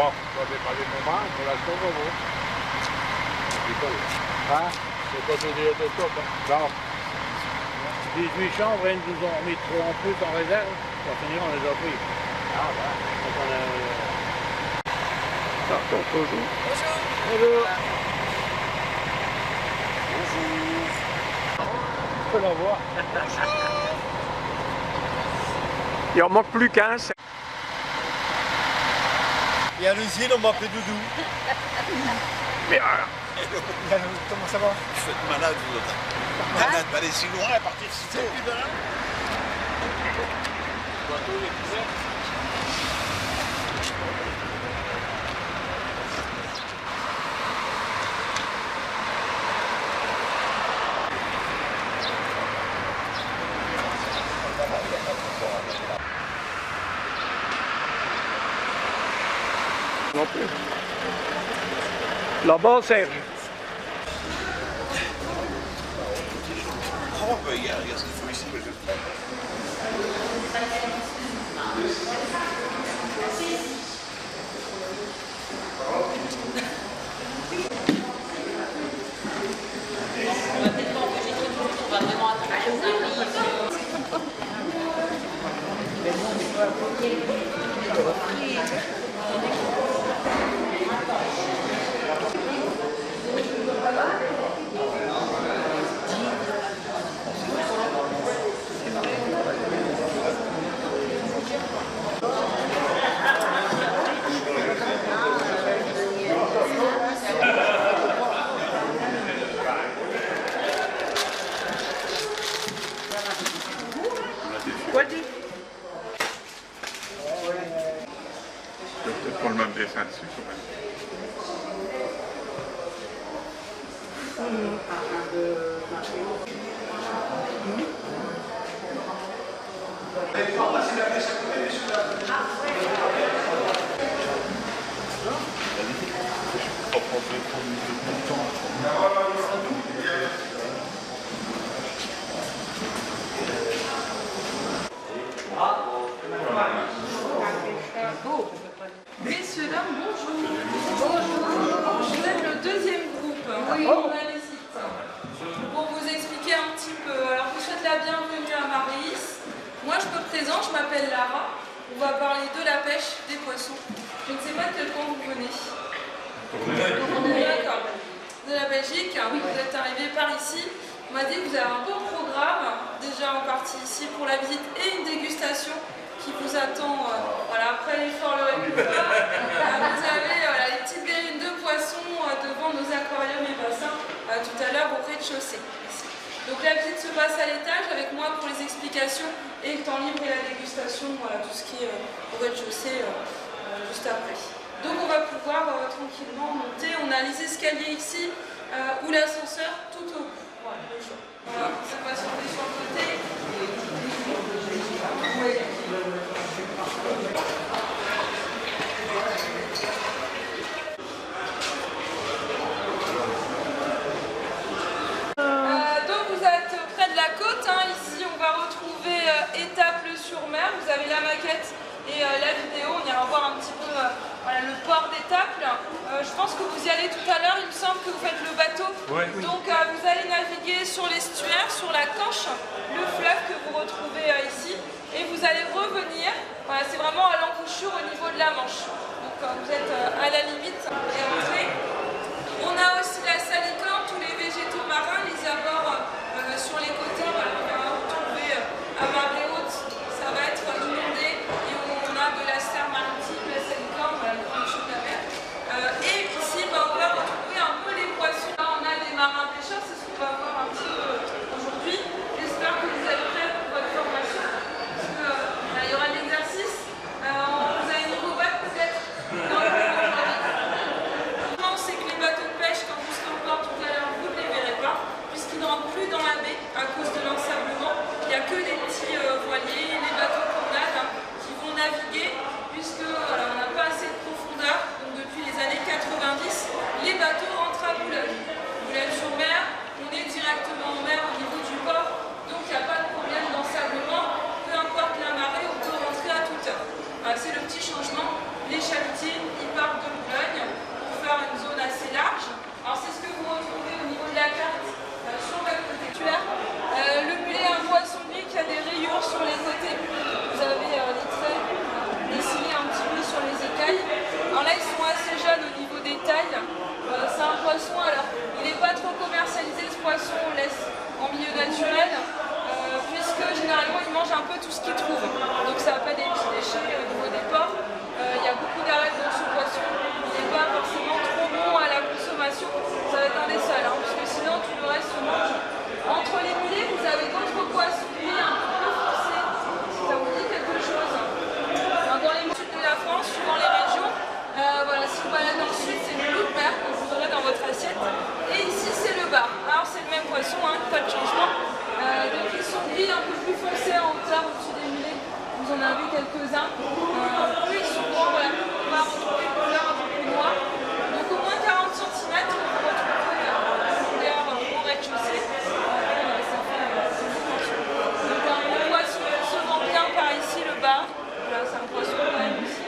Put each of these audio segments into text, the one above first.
Bon, ça dépend des moments, pour l'instant, ça va. Hein? C'est pas tout dire de tout, hein? Non. 18 chambres, ils nous ont mis 3 en plus en réserve. Pour finir, on les a pris. Ah, ben. Donc on a... Ça retourne toujours. Bonjour. Bonjour. Bonjour. On peut la voir. Bonjour. Il en manque plus qu'un. Et à l'usine, on m'appelait Doudou. Mais comment ça va? Vous êtes malade, vous autres. Malade, d'aller si loin et partir si tôt. non plus. Là-bas, c'est... Oh, ben, il y a ce qu'il faut ici. Peut-être pas le même dessin dessus quand même. Messieurs, dames, bonjour. Bonjour. Je vous êtes le deuxième groupe. Oui, on a les sites. Pour vous expliquer un petit peu, alors je vous souhaite la bienvenue à Maris. Moi je me présente, je m'appelle Lara. On va parler de la pêche, des poissons. Je ne sais pas de quel camp vous venez. D'accord. De la Belgique, vous êtes arrivé par ici. On m'a dit que vous avez un beau programme, déjà en partie ici pour la visite et une dégustation qui vous attend voilà, après l'effort le réconfort. Vous avez les petites verrines de poissons devant nos aquariums et bassins tout à l'heure au rez-de-chaussée. Donc la visite se passe à l'étage avec moi pour les explications et le temps libre et la dégustation, voilà, tout ce qui est au rez-de-chaussée juste après. Donc on va pouvoir tranquillement monter. On a les escaliers ici ou l'ascenseur tout au bout. Voilà, le choix. Voilà, ça va sauter sur le côté. Donc vous êtes près de la côte, ici on va retrouver Étaples-sur-Mer, vous avez la maquette et la vidéo, on ira voir un petit peu voilà, le port d'Étaples. Je pense que vous y allez tout à l'heure, il me semble que vous faites le bateau. Ouais. Donc vous allez naviguer sur l'estuaire, sur la Canche, le fleuve que vous retrouvez ici, et vous allez revenir, voilà, c'est vraiment à l'embouchure au niveau de la Manche. Donc vous êtes à la limite et rentrez. On a aussi la salicante, tous les végétaux marins, les abords sur les côtés, voilà, on va retrouver à marée haute, ça va être inondé, et on a de la serre maritime, la salicante, voilà, les grandes choses de la mer. Et ici, on va retrouver un peu les poissons. Là, on a des marins pêcheurs, c'est ce qu'on va voir un petit peu aujourd'hui. J'espère que vous êtes prêts pour votre formation, parce qu'il y aura de l'exercice. Vous avez niveau bac peut-être? Non, aujourd'hui. côté, vous avez les traits dessinés un petit peu sur les écailles. Alors là, ils sont assez jeunes au niveau des tailles. C'est un poisson, alors il n'est pas trop commercialisé ce poisson, on laisse en milieu naturel, puisque généralement il mange un peu tout ce qu'il trouve. Donc ça n'a pas des petits déchets au niveau des porcs. Il y a beaucoup d'arêtes dans ce poisson, il n'est pas forcément trop bon à la consommation. Ça va être un des seuls, hein, parce que sinon tout le reste se mange. Entre les mulets, vous avez d'autres poissons gris un peu plus foncés, si ça vous dit quelque chose. Dans les sud de la France, suivant les régions, voilà, si vous baladez dans le sud, c'est le loup de mer que vous aurez dans votre assiette. Et ici, c'est le bar. Alors, c'est le même poisson, hein, pas de changement. Donc, ils sont gris un peu plus foncés en hauteur au-dessus des mulets. Vous en avez vu quelques-uns. Plus ils sont grands, voilà, on va retrouver une couleur un peu plus noire. Donc, au moins 40 cm, vous retrouvez d'ailleurs au rez-de-chaussée. Ça fait donc, un bon poisson qui se vend bien par ici, le bar. Voilà, c'est un poisson quand même aussi.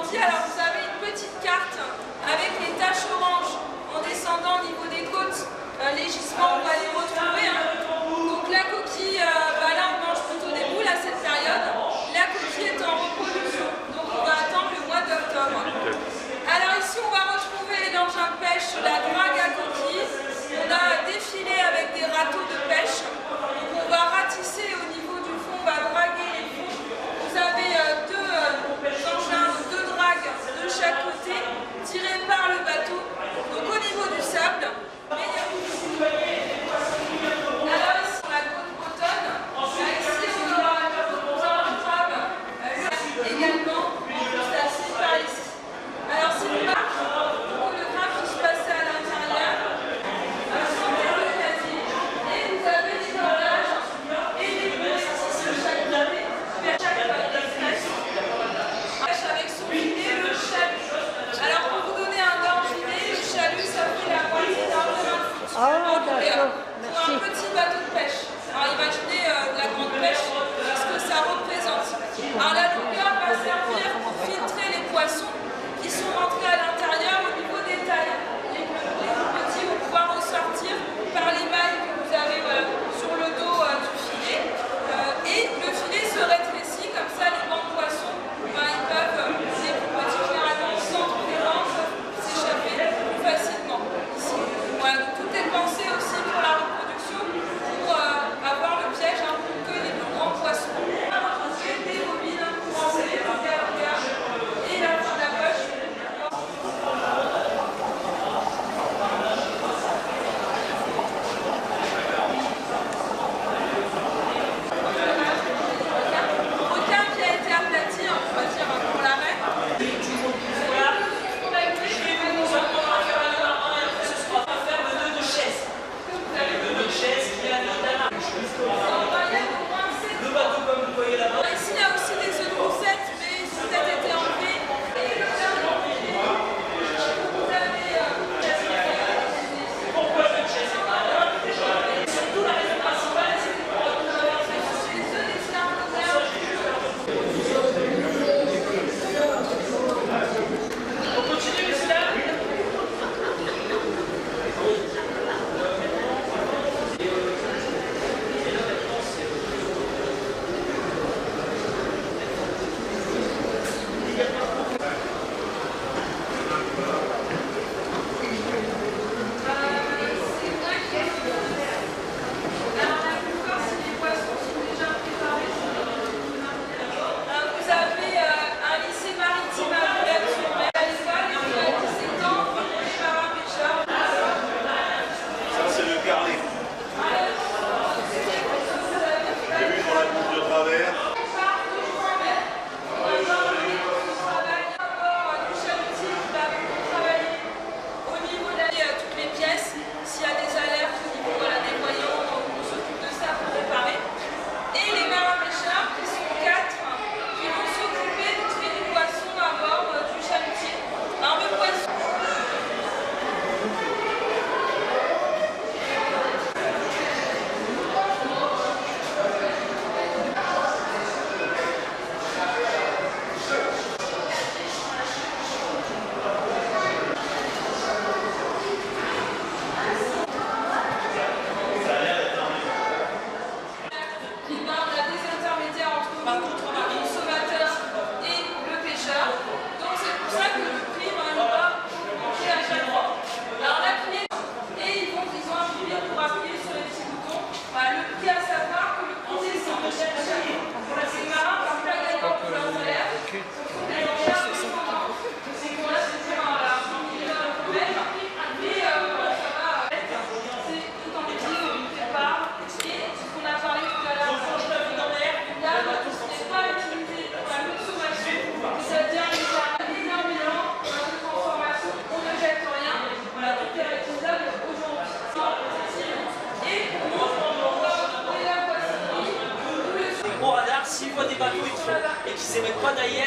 Alors vous avez une petite carte avec les taches oranges en descendant au niveau des côtes. Les gisements, on va les retrouver. Hein. Donc la coquille, là on mange plutôt des boules à cette période. La coquille est en reproduction, donc on va attendre le mois d'octobre. Alors ici on va retrouver les engins de pêche, la drague à coquille. On a des filets avec des râteaux de pêche. Donc on va ratisser au niveau du fond, on va draguer les fonds. Vous avez deux engins, deux dragues de chaque côté, tirés par le bateau. Donc au niveau du sable, alors ici on a la côte bretonne, ici on aura un crabe également, juste assis par ici. Alors c'est une marque pour le crabe qui se passait à l'intérieur, santé le casier, et vous avez des cordages et des boules sur chaque côté, vers chaque espèce. Avec son filet, le chalut. Alors pour vous donner un ordre d'idée, le chalut ça fait la moitié d'un brin de foot. Ah d'accord, pour un petit bateau de pêche. Alors imaginez de la grande pêche, ce que ça représente. Alors la longueur va servir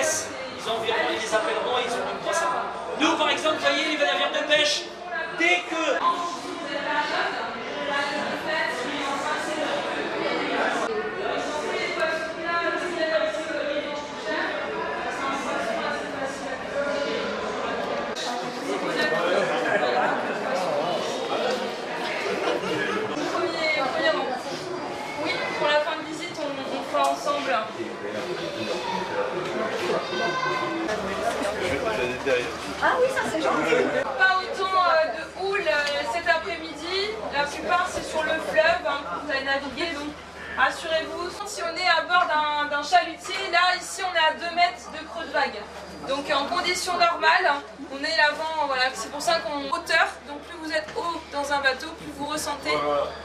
GPS, ils les appelleront et ils ont une grosse arme. Nous, par exemple, vous voyez, les navires de pêche, dès que... Ensemble. Ah oui, ça c'est gentil. Pas autant de houle cet après-midi. La plupart c'est sur le fleuve. Vous allez naviguer, donc rassurez-vous. Si on est à bord d'un chalutier, là ici on est à 2 mètres de creux de vague. Donc en conditions normales, on est l'avant, voilà, c'est pour ça qu'on est hauteur. Donc plus vous êtes haut dans un bateau, plus vous ressentez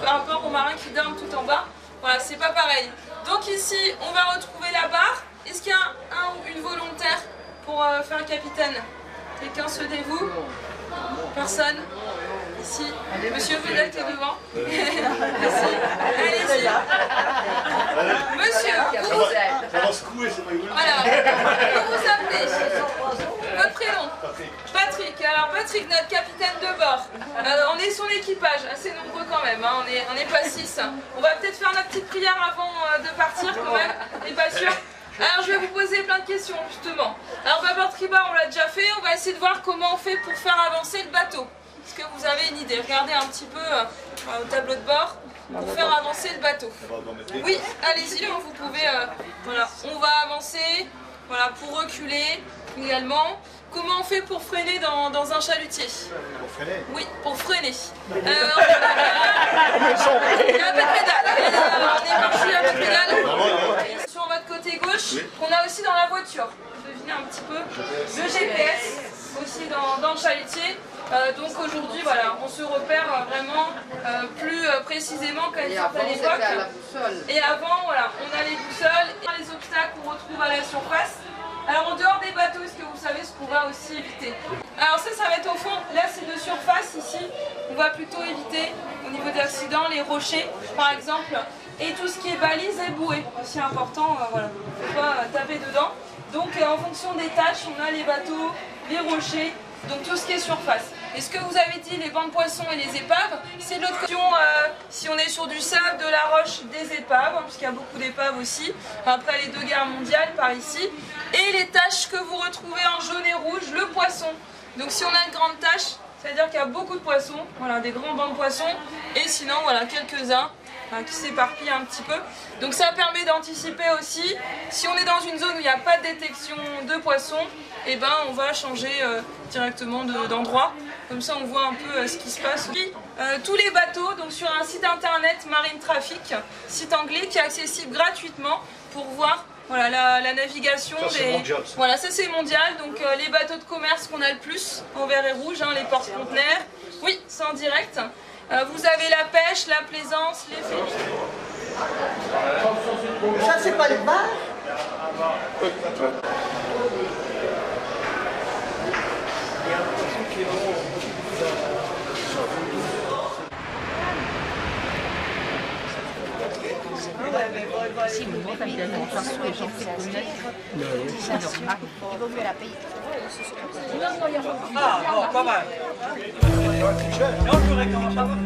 par rapport aux marins qui dorment tout en bas. Voilà, c'est pas pareil. Donc ici, on va retrouver la barre. Est-ce qu'il y a un ou une volontaire pour faire capitaine? Quelqu'un se dévoue? Personne? Ici. Monsieur Vedette est devant. Ici. Allez-y. Monsieur, vous vous appelez? Votre prénom? Patrick. Alors Patrick, notre capitaine de bord. On est son équipage, assez nombreux quand même, hein. On n'est pas 6. On va peut-être faire notre petite prière avant de partir quand même, on n'est pas sûr. Alors je vais vous poser plein de questions justement. Alors bâbord tribord on l'a déjà fait, on va essayer de voir comment on fait pour faire avancer le bateau. Est-ce que vous avez une idée? Regardez un petit peu au tableau de bord pour faire avancer le bateau. Oui, allez-y, vous pouvez, voilà, on va avancer, voilà, pour reculer également. Comment on fait pour freiner dans un chalutier? Pour freiner? Oui, pour freiner. Il y a un peu de pédale. On est parti à un peu de pédale. Sur votre côté gauche, qu'on a aussi dans la voiture. Devinez un petit peu. Le GPS, aussi dans le chalutier. Donc aujourd'hui, voilà, on se repère vraiment plus précisément qu'à une certaine époque. Et avant, voilà, on a les boussoles et les obstacles qu'on retrouve à la surface. Alors en dehors des bateaux, est-ce que vous savez ce qu'on va aussi éviter? Alors ça va être au fond, là c'est de surface ici, on va plutôt éviter au niveau des accidents, les rochers par exemple, et tout ce qui est balise et bouée, aussi important, voilà, il ne faut pas taper dedans. Donc en fonction des tâches, on a les bateaux, les rochers, donc tout ce qui est surface. Et ce que vous avez dit, les bancs de poissons et les épaves, c'est de l'autre côté. Si on est sur du sable, de la roche, des épaves, hein, puisqu'il y a beaucoup d'épaves aussi, après les 2 guerres mondiales par ici. Et les taches que vous retrouvez en jaune et rouge, le poisson. Donc si on a une grande tache, c'est-à-dire qu'il y a beaucoup de poissons, voilà, des grands bancs de poissons, et sinon voilà, quelques-uns qui s'éparpillent un petit peu. Donc ça permet d'anticiper aussi, si on est dans une zone où il n'y a pas de détection de poissons, et ben on va changer directement d'endroit. Comme ça on voit un peu ce qui se passe. Puis, tous les bateaux, donc sur un site internet Marine Traffic, site anglais qui est accessible gratuitement pour voir voilà, la navigation. Ça, c'est mondial, ça. Voilà, ça c'est mondial. Donc les bateaux de commerce qu'on a le plus en vert et rouge, hein, les porte-conteneurs. Oui, c'est en direct. Vous avez la pêche, la plaisance, les films. Ça c'est pas le bar? Si vous voulez, il vaut mieux la payer. Ah, bon, pas mal. Non, j'aurais quand même pas mal.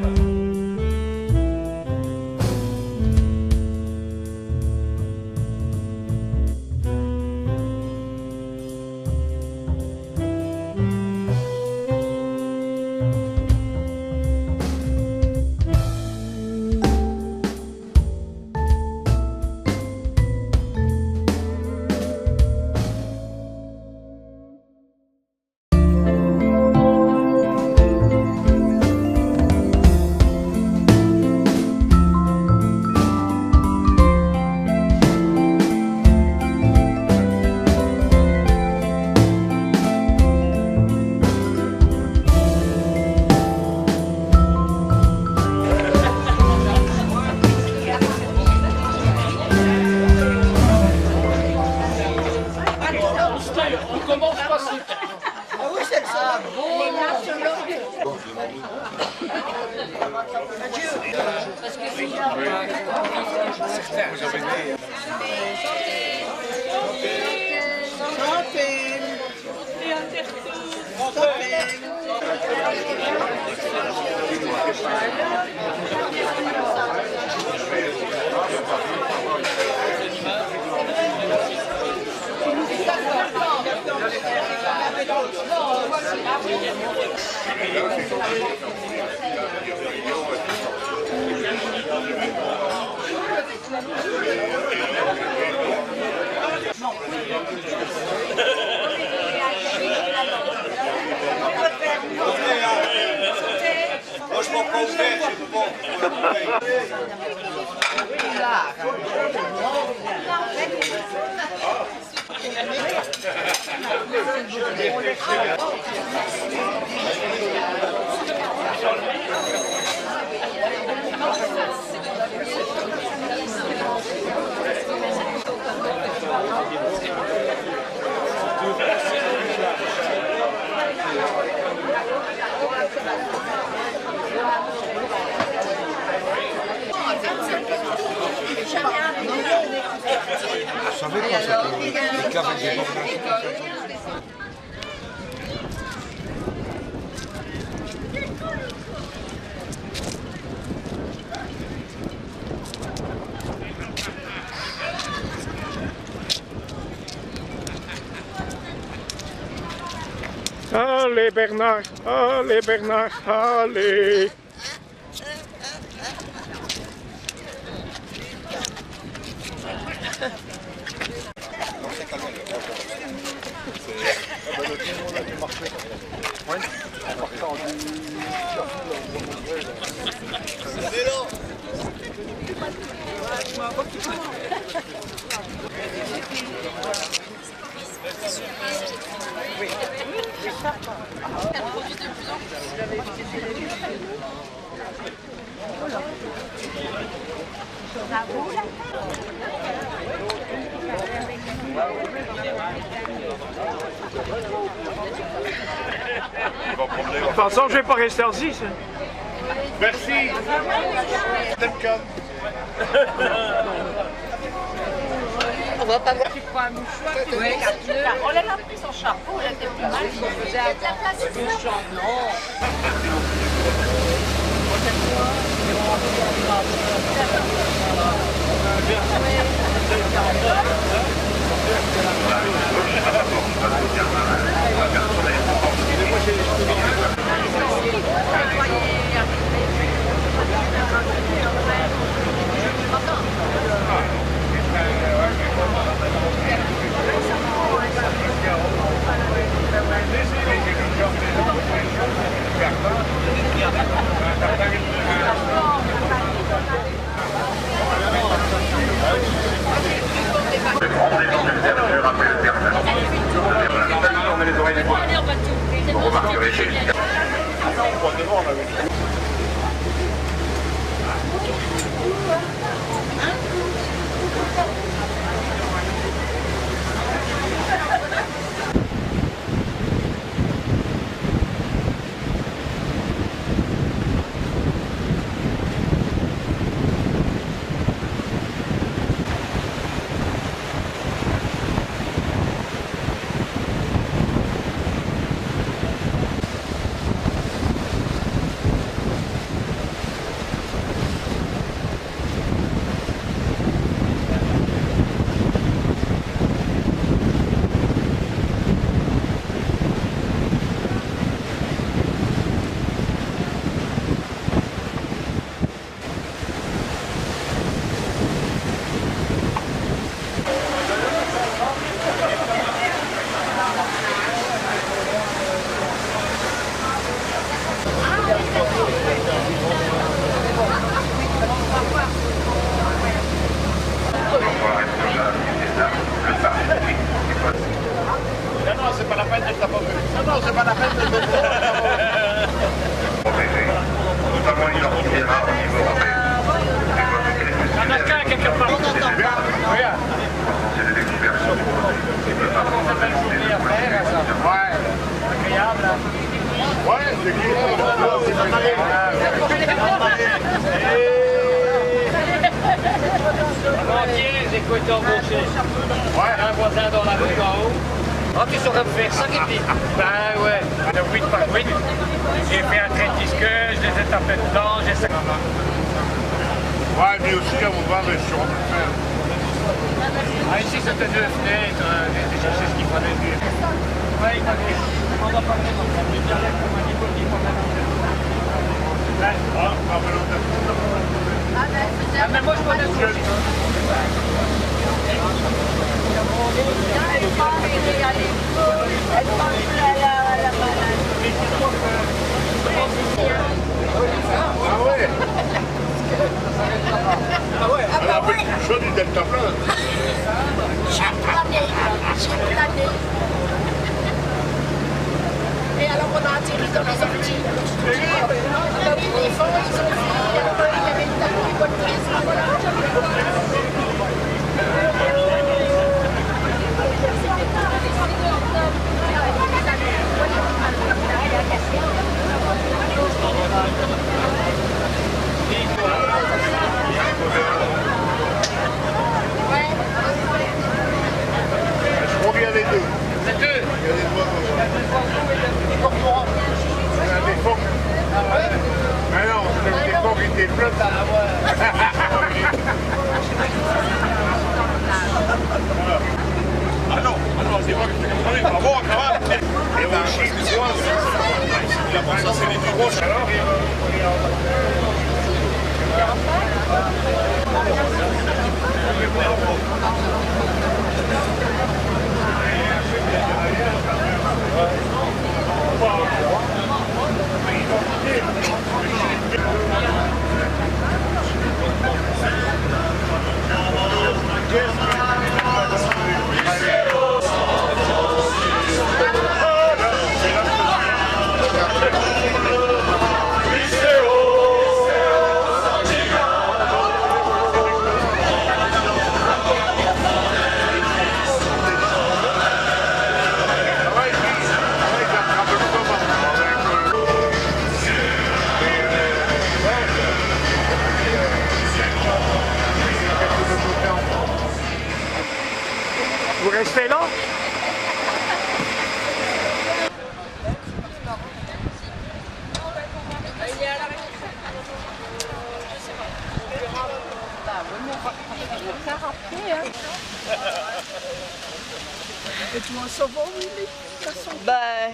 Moi, je m'en prends ouvert, c'est bon. Vous savez quoi, ça peut piquer avec des bordages. Allez Bernard, allez Bernard, allez. De toute façon, je vais pas rester assis. Merci. On va pas voir. Tu prends un mouchoir, tu mets on l'a pris son chapeau, là, t'es plus mal. On faisait la place de Un voisin dans la rue en haut. Ah, tu saurais me faire ça, Kitty? Ben ouais, le 8 par 8. J'ai fait un trait de disque, je les ai tapés dedans, j'ai ça. Ouais, mais aussi, à mon bar, je suis rendu le faire. Ah, ici, c'était 2 fenêtres, j'ai cherché ce qu'il fallait dire. Ouais, il m'a dit, on va parler dans le dialecte, on m'a dit, dis-moi maintenant. Ah, mais moi, je connais tout. Ah ouais. Ah ouais. Elle a fait du chaud du delta plein. Chaque année. Et alors on a atterri dans les Antilles. Ah oui, les fonds, ils ont fait, il y avait une dame du bonne tourisme, voilà. Je crois qu'il y a les deux. Les deux. Il y a les deux. Il y a des phoques. Mais non, c'est des phoques qui étaient pleins. Ah non, c'est pas que je te comprenais. Ah bon, ça va. Et au Chine, tu vois, Ça, c'est les deux gros. Vous restez là? Et toi, ça va, Willy? Bah,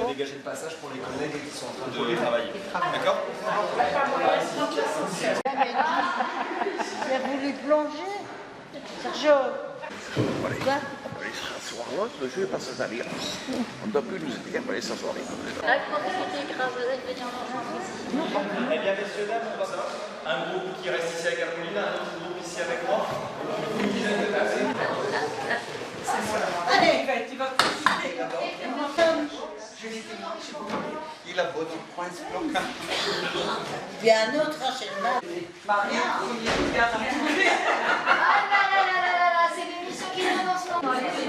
Dégager le passage pour les collègues qui sont en train de travailler. D'accord? Il a voulu plonger. Sergio. Quoi? Ce soir-là, le jeu passe à salir. On ne doit plus nous expliquer pour aller s'asseoir. Eh bien, messieurs, dames, on va savoir. Un groupe qui reste ici avec Apolline, un autre groupe ici avec moi. allez, tu vas profiter. Il a beau du point, ce bloc. Il y a un autre enchaînement. Maria, Ah là là là là là là, c'est l'émission qui donne en ce moment. C'est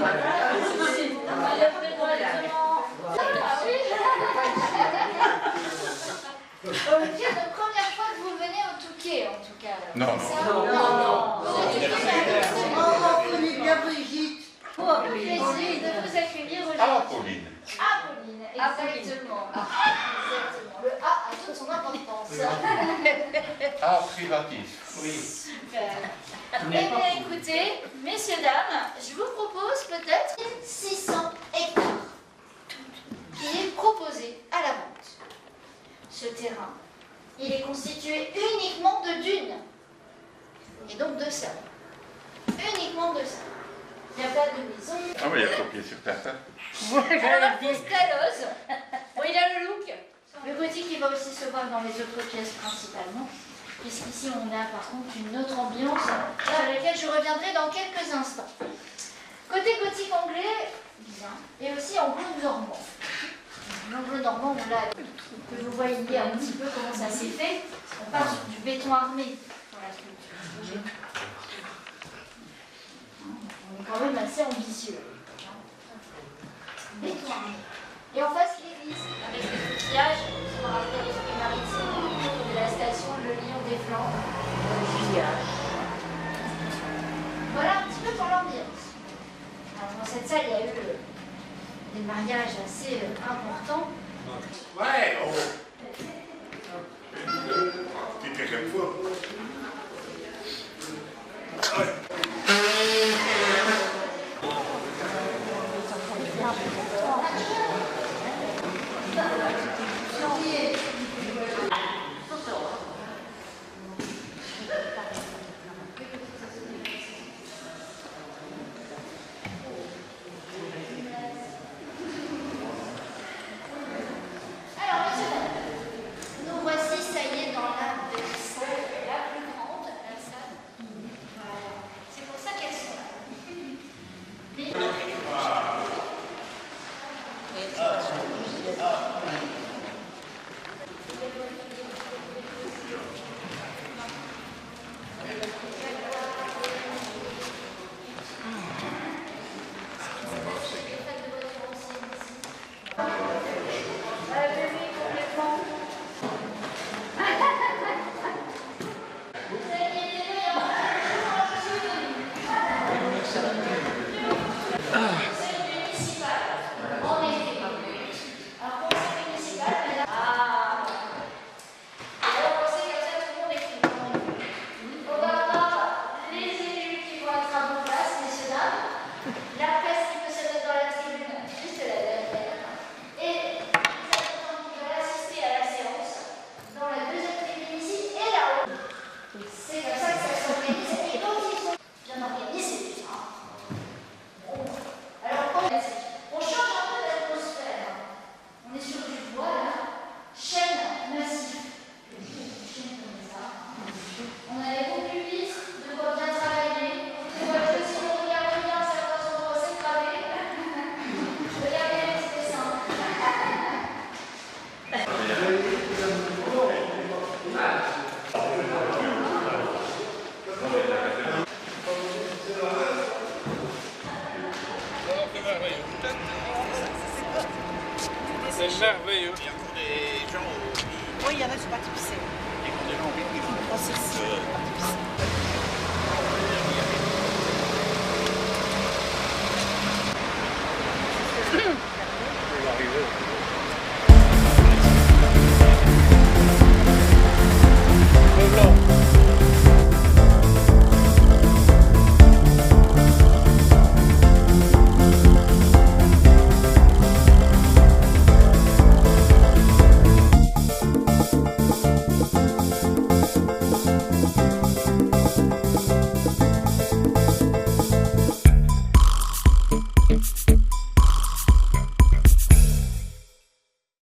la première fois que vous venez au Touquet, en tout cas. Non, non. on connaît bien Brigitte. Pour le plaisir de vous accueillir aujourd'hui. Apolline, exactement. Exactement. Le A a toute son importance. Ah, privatif. Oui. Super. Eh bien, écoutez, messieurs, dames, je vous propose peut-être 600 hectares qui est proposé à la vente. Ce terrain, il est constitué uniquement de dunes et donc de sable. Uniquement de sable. Il n'y a pas de maison. Ah, mais il y a copié sur terre. Alors la Postalose, bon, il a le look. Le gothique, il va aussi se voir dans les autres pièces principalement. Puisqu'ici, on a par contre une autre ambiance sur laquelle je reviendrai dans quelques instants. Côté gothique anglais, bien. Et aussi anglo-normand. L'anglo-normand, on l'a. Que vous voyez un petit peu comment ça s'est fait. On part sur du béton armé dans la structure. On est quand même assez ambitieux. Béton armé. Et en face, l'église, avec les coquillages, qui me rappelle l'esprit maritime de la station Le Lion des Flandres. Voilà un petit peu pour l'ambiance. Alors, cette salle, il y a eu des mariages assez importants. Ouais, oh. T'étais chaque fois. Nous voici, ça y est, dans la salle la plus grande, la salle. Voilà. C'est pour ça qu'elles sont là. C'est comme ça que ça s'organise. Et quand ils sont bien organisés, tout ça. Alors, on change un peu d'atmosphère. On est sur du bois, là. Chêne massif. Chêne comme ça. On a les beaux pupitres, de quoi bien travailler. On voit que si on regarde bien, certains endroits c'est gravé. Regardez les petits dessins. C'est merveilleux. Il y a encore des gens Oui, il y en a qui sont pas tipissés. des gens qui Oh, c'est Le blanc.